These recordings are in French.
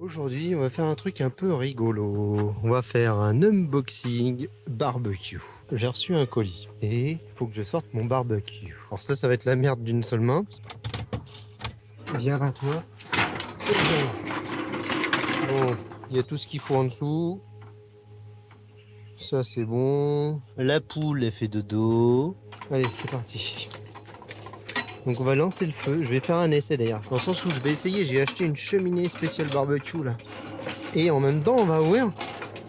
Aujourd'hui, on va faire un truc un peu rigolo. On va faire un unboxing barbecue. J'ai reçu un colis et il faut que je sorte mon barbecue. Alors ça va être la merde d'une seule main. Viens là, toi. Et viens là. Bon, il y a tout ce qu'il faut en dessous. Ça, c'est bon. La poule, elle fait dodo. Allez, c'est parti. Donc on va lancer le feu. Je vais faire un essai d'ailleurs. Dans le sens où je vais essayer, j'ai acheté une cheminée spéciale barbecue là. Et en même temps, on va ouvrir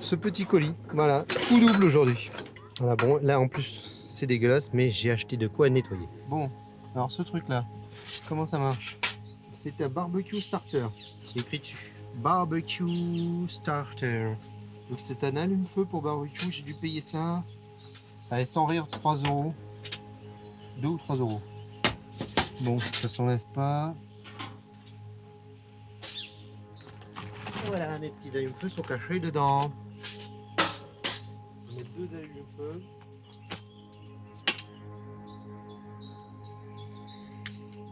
ce petit colis. Voilà, tout double aujourd'hui. Voilà, bon, là en plus, c'est dégueulasse, mais j'ai acheté de quoi nettoyer. Bon, alors ce truc-là, comment ça marche? C'est un barbecue starter. C'est écrit dessus. Barbecue starter. Donc c'est un allume-feu pour barbecue. J'ai dû payer ça. Allez, sans rire, 3 euros. 2 ou 3 euros. Bon, ça s'enlève pas. Voilà, mes petits allumes-feu sont cachés dedans. On met 2 allumes-feu.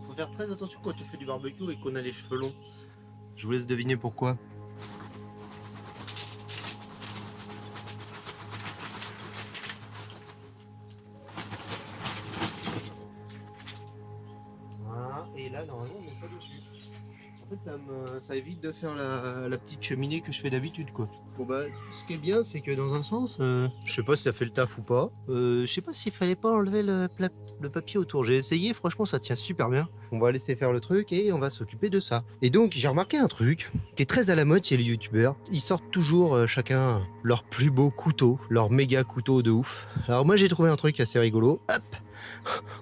Faut faire très attention quand on fait du barbecue et qu'on a les cheveux longs. Je vous laisse deviner pourquoi. Voilà, et là normalement on met ça dessus. En fait ça évite de faire la petite cheminée que je fais d'habitude quoi. Bon bah ce qui est bien c'est que dans un sens, je sais pas si ça fait le taf ou pas. Je sais pas s'il fallait pas enlever le papier autour. J'ai essayé, franchement ça tient super bien. On va laisser faire le truc et on va s'occuper de ça. Et donc j'ai remarqué un truc qui est très à la mode chez les youtubeurs. Ils sortent toujours chacun leur plus beau couteau, leur méga couteau de ouf. Alors moi j'ai trouvé un truc assez rigolo. Hop,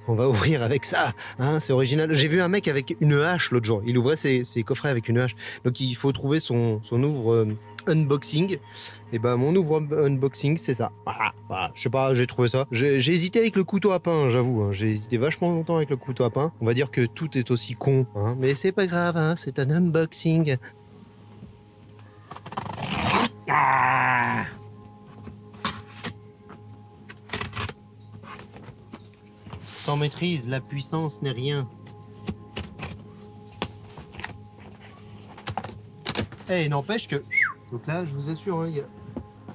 on va ouvrir avec ça, hein, c'est original. J'ai vu un mec avec une hache l'autre jour. Il ouvrait ses coffrets avec une hache. Donc il faut trouver son ouvre unboxing. Et ben mon ouvre unboxing c'est ça. Voilà, je sais pas, j'ai trouvé ça. J'ai hésité avec le couteau à pain, j'avoue. Hein. J'ai hésité vachement longtemps avec le couteau à pain. On va dire que tout est aussi con, hein. Mais c'est pas grave, hein, c'est un unboxing. Ah, sans maîtrise, la puissance n'est rien. Et n'empêche que... Donc là, je vous assure, il n'y a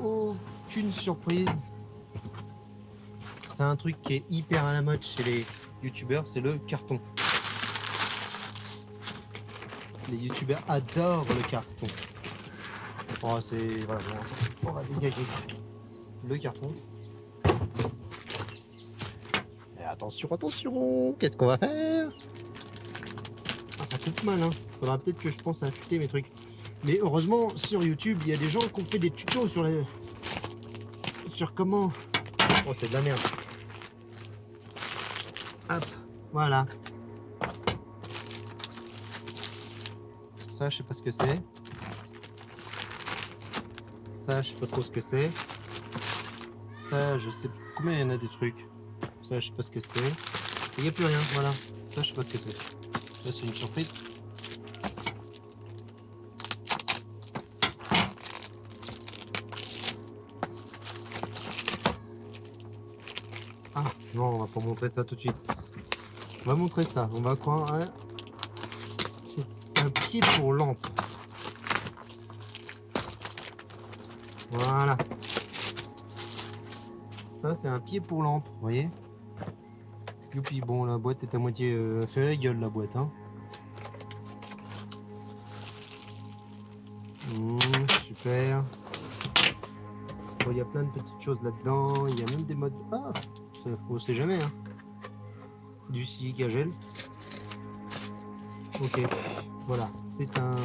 aucune surprise. C'est un truc qui est hyper à la mode chez les youtubeurs, c'est le carton. Les youtubeurs adorent le carton. Oh, c'est... Voilà, on va dégager le carton. Et attention, attention, qu'est-ce qu'on va faire? Ah, ça coupe mal, hein. Faudra peut-être que je pense à affûter mes trucs. Mais heureusement, sur YouTube, il y a des gens qui ont fait des tutos sur les... Sur comment... Oh, c'est de la merde. Hop, voilà. Ça, je sais pas ce que c'est. Ça, je sais pas trop ce que c'est. Ça, je sais combien il y en a des trucs. Ça, je sais pas ce que c'est. Il n'y a plus rien, voilà. Ça, je sais pas ce que c'est. Ça, c'est une surprise. Ah, non, on va pas montrer ça tout de suite. On va montrer ça. On va croire. Hein. C'est un pied pour lampe. Voilà. Ça, c'est un pied pour lampe, vous voyez. Youpi, bon, la boîte est à moitié... fait la gueule, la boîte, hein. Super. Bon, il y a plein de petites choses là-dedans. Il y a même des modes... Ah, on sait jamais, hein. Du silica à gel. Ok, voilà, c'est un...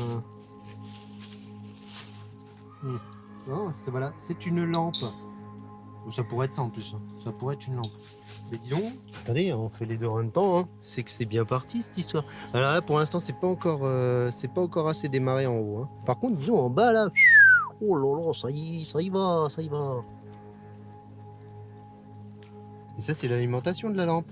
Voilà, c'est une lampe. Ou ça pourrait être ça en plus, hein. Ça pourrait être une lampe. Mais dis donc, attendez, on fait les deux en même temps, hein. C'est que c'est bien parti cette histoire. Alors là, pour l'instant, c'est pas encore assez démarré en haut, hein. Par contre, disons en bas là, oh là là, ça y va, ça y va. Et ça, c'est l'alimentation de la lampe.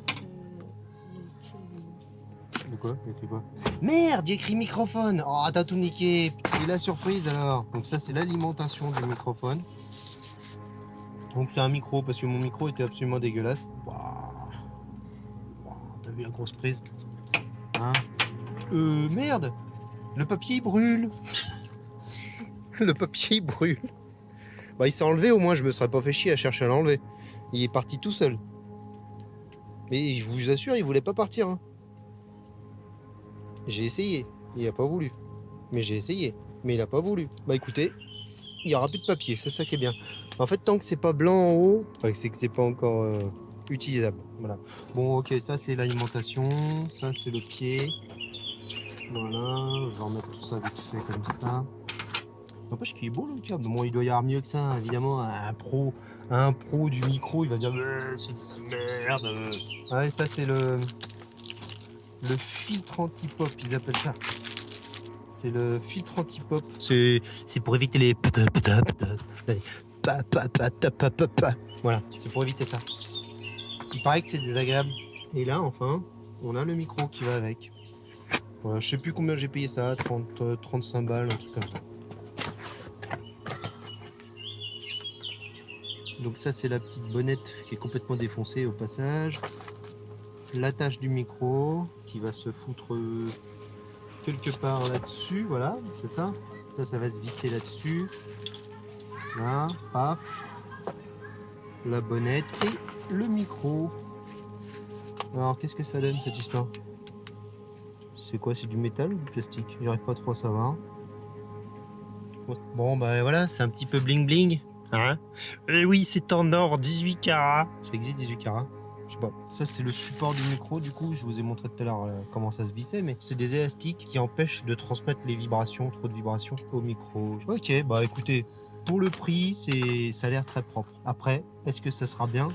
De quoi? Il y a écrit quoi? Merde, il y a écrit microphone. Oh, t'as tout niqué. Et la surprise alors. Donc ça, c'est l'alimentation du microphone. Donc c'est un micro parce que mon micro était absolument dégueulasse. Waouh. Wow, t'as vu la grosse prise? Hein? Merde. Le papier il brûle. Le papier il brûle. Bah il s'est enlevé au moins, je me serais pas fait chier à chercher à l'enlever. Il est parti tout seul. Mais je vous assure, il voulait pas partir. Hein. J'ai essayé, il a pas voulu. Mais j'ai essayé, mais il a pas voulu. Bah écoutez, il y aura plus de papier, c'est ça qui est bien. En fait, tant que c'est pas blanc en haut, c'est que c'est pas encore utilisable. Voilà. Bon, ok, ça c'est l'alimentation, ça c'est le pied. Voilà, je vais remettre tout ça vite fait comme ça. N'empêche qu'il est beau le câble. Bon, il doit y avoir mieux que ça, évidemment. Un pro du micro, il va dire c'est de la merde. Ouais, ça c'est le filtre anti-pop, ils appellent ça. C'est le filtre anti-pop. C'est pour éviter les voilà, c'est pour éviter ça. Il paraît que c'est désagréable. Et là, enfin, on a le micro qui va avec. Voilà, je sais plus combien j'ai payé ça, 35 balles, un truc comme ça. Donc ça c'est la petite bonnette qui est complètement défoncée au passage. L'attache du micro qui va se foutre quelque part là-dessus, voilà, c'est ça. Ça va se visser là-dessus. Là, paf. La bonnette et le micro. Alors qu'est-ce que ça donne cette histoire? C'est quoi? C'est du métal ou du plastique? J'arrive pas trop à savoir. Bon bah voilà, c'est un petit peu bling bling. Hein? Et oui, c'est en or, 18 carats. Ça existe 18 carats? Je sais pas. Ça, c'est le support du micro, du coup. Je vous ai montré tout à l'heure comment ça se vissait, mais c'est des élastiques qui empêchent de transmettre les vibrations, trop de vibrations au micro. Ok, bah écoutez, pour le prix, ça a l'air très propre. Après, est-ce que ça sera bien?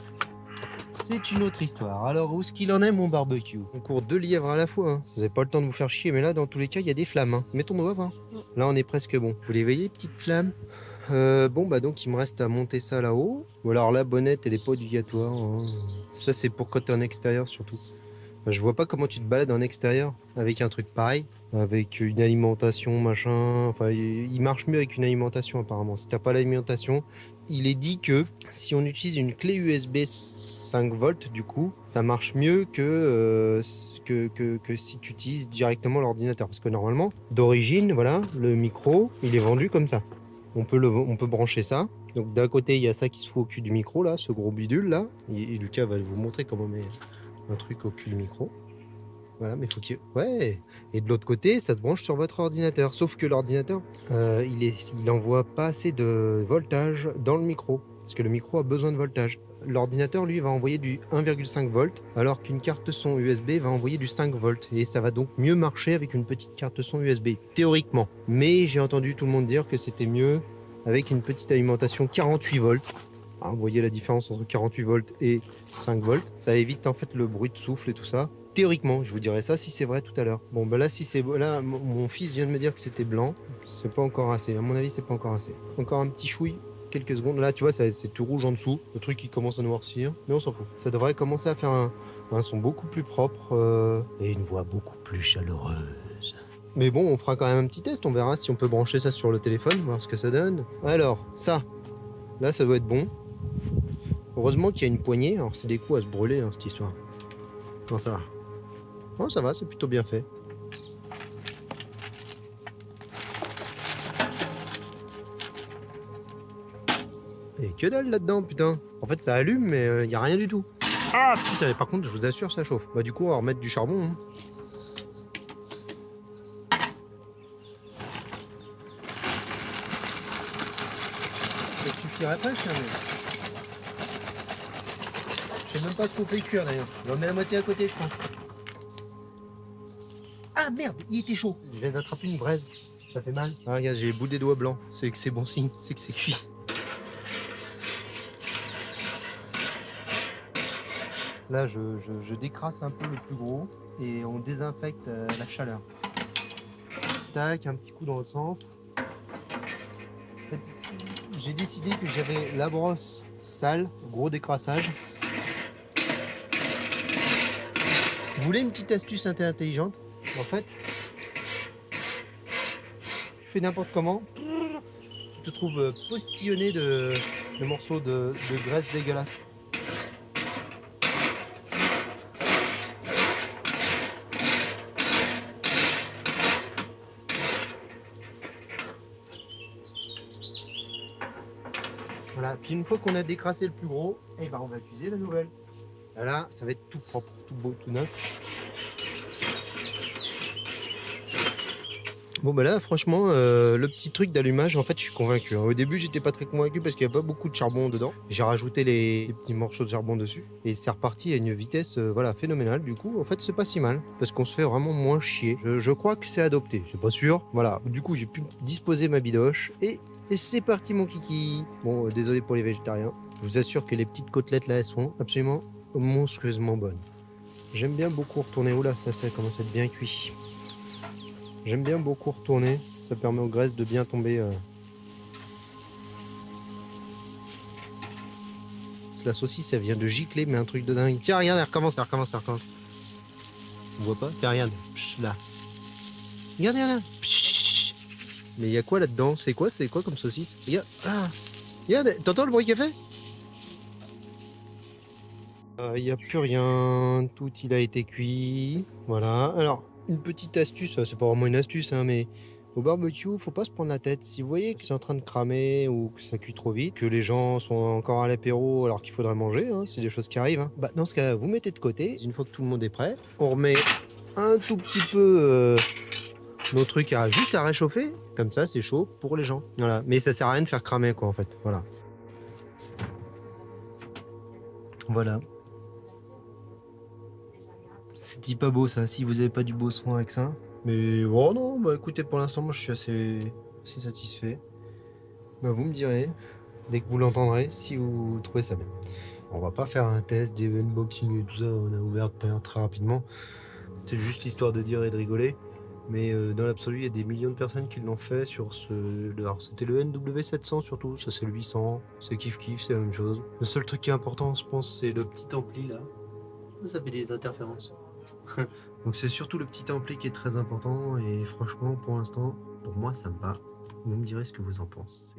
C'est une autre histoire. Alors, où est-ce qu'il en est, mon barbecue? On court 2 lièvres à la fois. Hein. Vous n'avez pas le temps de vous faire chier, mais là, dans tous les cas, il y a des flammes. Hein. Mets ton doigt, voir. Là, on est presque bon. Vous les voyez, petites flammes? Bon bah donc il me reste à monter ça là-haut. Ou alors la bonnette elle est pas obligatoire. Hein. Ça c'est pour quand t'es en extérieur surtout. Je vois pas comment tu te balades en extérieur avec un truc pareil. Avec une alimentation machin. Enfin il marche mieux avec une alimentation apparemment. Si t'as pas l'alimentation, il est dit que si on utilise une clé USB 5 volts du coup, ça marche mieux que si tu utilises directement l'ordinateur. Parce que normalement, d'origine, voilà, le micro, il est vendu comme ça. On peut brancher ça. Donc d'un côté, il y a ça qui se fout au cul du micro, là, ce gros bidule, là. Et Lucas va vous montrer comment on met un truc au cul du micro. Voilà, mais il faut qu'il... Ouais. Et de l'autre côté, ça se branche sur votre ordinateur. Sauf que l'ordinateur, il envoie pas assez de voltage dans le micro. Parce que le micro a besoin de voltage. L'ordinateur, lui, va envoyer du 1,5 volts, alors qu'une carte son USB va envoyer du 5 volts. Et ça va donc mieux marcher avec une petite carte son USB, théoriquement. Mais j'ai entendu tout le monde dire que c'était mieux avec une petite alimentation 48 volts. Hein, vous voyez la différence entre 48 volts et 5 volts. Ça évite en fait le bruit de souffle et tout ça. Théoriquement, je vous dirai ça si c'est vrai tout à l'heure. Bon, bah là, si c'est là, mon fils vient de me dire que c'était blanc. C'est pas encore assez. À mon avis, c'est pas encore assez. Encore un petit chouille. Quelques secondes. Là, tu vois, c'est tout rouge en dessous. Le truc qui commence à noircir. Mais on s'en fout. Ça devrait commencer à faire un son beaucoup plus propre et une voix beaucoup plus chaleureuse. Mais bon, on fera quand même un petit test. On verra si on peut brancher ça sur le téléphone, voir ce que ça donne. Alors, ça. Là, ça doit être bon. Heureusement qu'il y a une poignée. Alors, c'est des coups à se brûler, hein, cette histoire. Non, ça va. Non, ça va, c'est plutôt bien fait. Et que dalle là-dedans, putain. En fait, ça allume, mais il n'y a rien du tout. Ah, putain, par contre, je vous assure, ça chauffe. Bah, du coup, on va remettre du charbon. Hein. Ça suffirait presque, mais... Je sais même pas ce qu'on fait cuire, d'ailleurs. On met la moitié à côté, je pense. Ah, merde, il était chaud. Je viens d'attraper une braise. Ça fait mal. Ah, regarde, j'ai les bouts des doigts blancs. C'est que c'est bon signe. C'est que c'est cuit. Là, je décrasse un peu le plus gros et on désinfecte la chaleur. Tac, un petit coup dans l'autre sens. En fait, j'ai décidé que j'avais la brosse sale, gros décrassage. Vous voulez une petite astuce intelligente? En fait, tu fais n'importe comment, tu te trouves postillonné de morceaux de graisse dégueulasse. Voilà, puis une fois qu'on a décrassé le plus gros, et ben on va utiliser la nouvelle. Là, ça va être tout propre, tout beau, tout neuf. Bon bah là franchement le petit truc d'allumage en fait je suis convaincu. Au début j'étais pas très convaincu parce qu'il n'y a pas beaucoup de charbon dedans. J'ai rajouté les petits morceaux de charbon dessus et c'est reparti à une vitesse voilà phénoménale. Du coup en fait c'est pas si mal parce qu'on se fait vraiment moins chier. Je crois que c'est adopté, c'est pas sûr. Voilà, du coup j'ai pu disposer ma bidoche et c'est parti mon kiki. Bon désolé pour les végétariens. Je vous assure que les petites côtelettes là elles sont absolument monstrueusement bonnes. J'aime bien beaucoup retourner. Oula ça commence à être bien cuit. J'aime bien beaucoup retourner, ça permet aux graisses de bien tomber. La saucisse, elle vient de gicler, mais un truc de dingue. Tiens, regarde, elle recommence, elle recommence, elle recommence. On voit pas? Tiens, regarde. Psh, là. Regarde, regarde, là. Psh. Mais il y a quoi là-dedans? C'est quoi comme saucisse? Regarde. Ah. Regarde, t'entends le bruit qu'elle fait? Il n'y a plus rien. Tout, il a été cuit. Voilà. Alors, une petite astuce, c'est pas vraiment une astuce, hein, mais au barbecue, faut pas se prendre la tête. Si vous voyez que c'est en train de cramer ou que ça cuit trop vite, que les gens sont encore à l'apéro alors qu'il faudrait manger, hein, c'est des choses qui arrivent. Hein. Bah, dans ce cas-là, vous mettez de côté. Une fois que tout le monde est prêt, on remet un tout petit peu nos trucs juste à réchauffer. Comme ça, c'est chaud pour les gens. Voilà. Mais ça sert à rien de faire cramer, quoi, en fait. Voilà. Voilà. C'est pas beau ça, si vous avez pas du beau son avec ça. Mais oh non, bah écoutez, pour l'instant, moi je suis assez satisfait. Bah vous me direz, dès que vous l'entendrez, si vous trouvez ça bien. On va pas faire un test d'unboxing et tout ça, on a ouvert très rapidement. C'était juste histoire de dire et de rigoler. Mais dans l'absolu, il y a des millions de personnes qui l'ont fait sur ce... Alors c'était le NW700 surtout, ça c'est le 800, c'est kiff, c'est la même chose. Le seul truc qui est important, je pense, c'est le petit ampli là. Ça fait des interférences. Donc c'est surtout le petit ampli qui est très important et franchement pour l'instant, pour moi ça me va. Vous me direz ce que vous en pensez.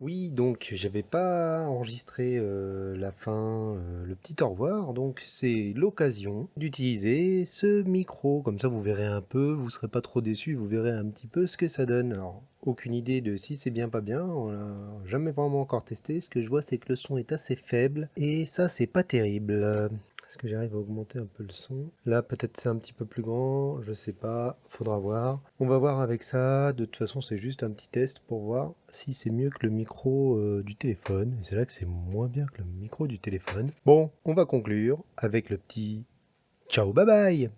Oui, donc j'avais pas enregistré la fin, le petit au revoir, donc c'est l'occasion d'utiliser ce micro, comme ça vous verrez un peu, vous serez pas trop déçus, vous verrez un petit peu ce que ça donne. Alors aucune idée de si c'est bien pas bien, on l'a jamais vraiment encore testé, ce que je vois c'est que le son est assez faible et ça c'est pas terrible. Est-ce que j'arrive à augmenter un peu le son? Là, peut-être c'est un petit peu plus grand, je sais pas, faudra voir. On va voir avec ça, de toute façon c'est juste un petit test pour voir si c'est mieux que le micro du téléphone. Et c'est là que c'est moins bien que le micro du téléphone. Bon, on va conclure avec le petit ciao bye bye!